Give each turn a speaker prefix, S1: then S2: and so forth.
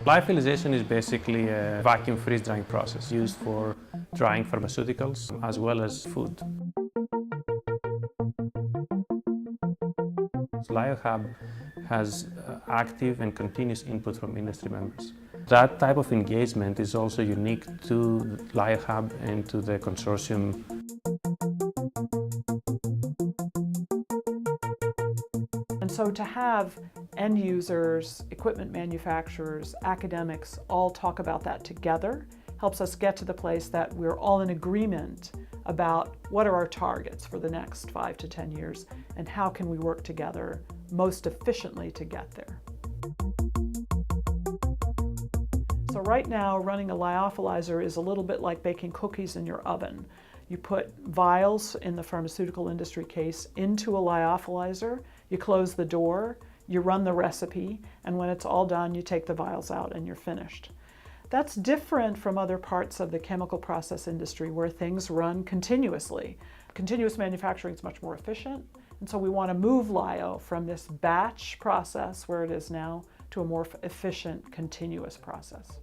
S1: Lyophilization is basically a vacuum freeze drying process used for drying pharmaceuticals as well as food. LyoHub has active and continuous input from industry members. That type of engagement is also unique to LyoHub and to the consortium.
S2: And so to have end users, equipment manufacturers, academics all talk about that together helps us get to the place that we're all in agreement about what are our targets for the next 5 to 10 years and how can we work together most efficiently to get there. So right now, running a lyophilizer is a little bit like baking cookies in your oven. You put vials, in the pharmaceutical industry case, into a lyophilizer, you close the door, you run the recipe, and when it's all done, you take the vials out and you're finished. That's different from other parts of the chemical process industry where things run continuously. Continuous manufacturing is much more efficient, and so we want to move lyo from this batch process, where it is now, to a more efficient, continuous process.